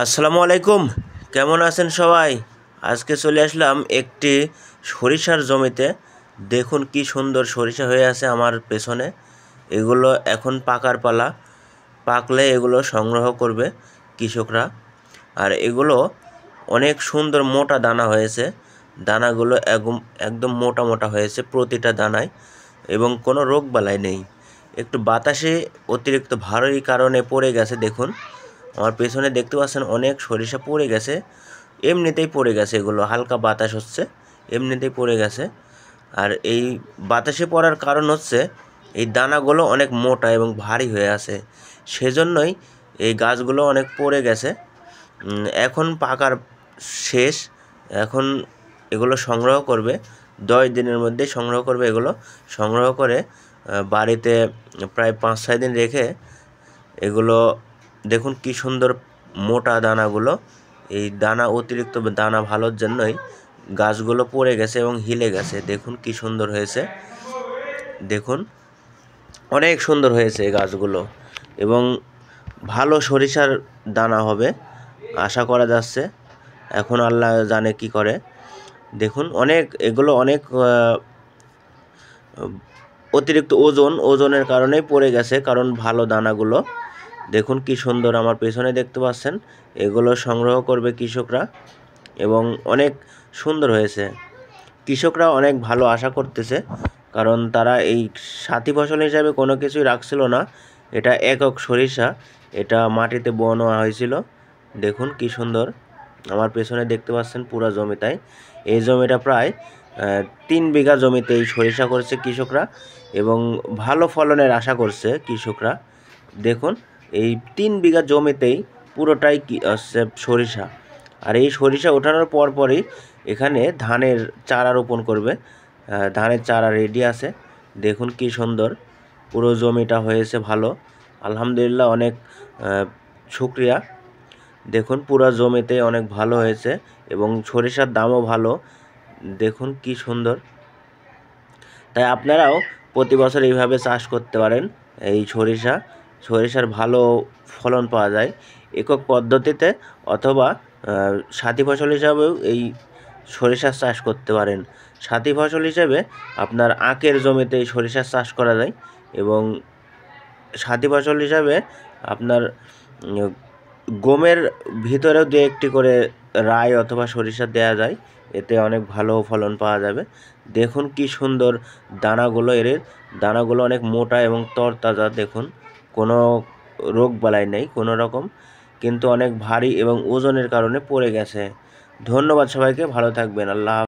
আসসালামু আলাইকুম। কেমন আছেন সবাই? আজকে চলে আসলাম একটি সরিষার জমিতে। দেখুন কি সুন্দর সরিষা হয়ে আছে আমার পেছনে। এগুলো এখন পাকার পালা। পাকলে এগুলো সংগ্রহ করবে কৃষকরা। আর এগুলো অনেক সুন্দর মোটা দানা হয়েছে। দানাগুলো একদম মোটা মোটা হয়েছে প্রতিটা দানায়, এবং কোনো রোগবালাই নেই। একটু বাতাসে অতিরিক্ত ভারী কারণে পড়ে গেছে। দেখুন আমার পেছনে দেখতে পাচ্ছেন অনেক সরিষা পড়ে গেছে, এমনিতেই পড়ে গেছে। এগুলো হালকা বাতাস হচ্ছে, এমনিতেই পড়ে গেছে। আর এই বাতাসে পড়ার কারণ হচ্ছে এই দানাগুলো অনেক মোটা এবং ভারী হয়ে আছে, সেজন্যই এই গাছগুলো অনেক পড়ে গেছে। এখন পাকার শেষ। এখন এগুলো সংগ্রহ করবে, 10 দিনের মধ্যেই সংগ্রহ করবে। এগুলো সংগ্রহ করে বাড়িতে প্রায় 5-6 দিন রেখে এগুলো দেখুন কি সুন্দর মোটা দানাগুলো। এই দানা অতিরিক্ত দানা ভালোর জন্যই গাছগুলো পড়ে গেছে এবং হিলে গেছে। দেখুন কি সুন্দর হয়েছে, দেখুন অনেক সুন্দর হয়েছে এই গাছগুলো, এবং ভালো সরিষার দানা হবে আশা করা যাচ্ছে। এখন আল্লাহ জানে কি করে। দেখুন এগুলো অনেক অতিরিক্ত ওজনের কারণেই পড়ে গেছে, কারণ ভালো দানাগুলো। দেখুন কি সুন্দর আমার পেছনে দেখতে পাচ্ছেন। এগুলো সংগ্রহ করবে কৃষকরা, এবং অনেক সুন্দর হয়েছে। কৃষকরা অনেক ভালো আশা করতেছে, কারণ তারা এই সাথী ফসল হিসাবে কোনো কিছুই রাখছিল না। এটা একক সরিষা, এটা মাটিতে বোনা হয়েছিল। দেখুন কি সুন্দর আমার পেছনে দেখতে পাচ্ছেন পুরো জমিটাই। এই জমিটা প্রায় 3 বিঘা জমিতে এই সরিষা করছে কৃষকরা, এবং ভালো ফলনের আশা করছে কৃষকরা। দেখুন এই 3 বিঘা জমিতেই পুরোটাই হচ্ছে সরিষা। আর এই সরিষা ওঠানোর পরই এখানে ধানের চারা রোপণ করবে। ধানের চারা রেডি আছে। দেখুন কি সুন্দর পুরো জমিটা হয়েছে ভালো, আলহামদুলিল্লাহ। অনেক শুকরিয়া। দেখুন পুরো জমিতে অনেক ভালো হয়েছে, এবং সরিষার দামও ভালো। দেখুন কি সুন্দর। তাই আপনারাও প্রতি বছর এইভাবে চাষ করতে পারেন। এই সরিষার ভালো ফলন পাওয়া যায় একক পদ্ধতিতে, অথবা সাথী ফসল হিসাবেও এই সরিষার চাষ করতে পারেন। সাথী ফসল হিসেবে আপনার আখের জমিতে এই সরিষার চাষ করা যায়, এবং সাথী ফসল হিসাবে আপনার গমের ভিতরেও 2-1টি করে রাই অথবা সরিষা দেওয়া যায়, এতে অনেক ভালো ফলন পাওয়া যাবে। দেখুন কি সুন্দর দানাগুলো। দানাগুলো অনেক মোটা এবং তরতাজা। দেখুন কোনো রোগবালাই নেই কোনো রকম, কিন্তু অনেক ভারী এবং ওজনের কারণে পড়ে গেছে। ধন্যবাদ সবাইকে, ভালো থাকবেন। আল্লাহ।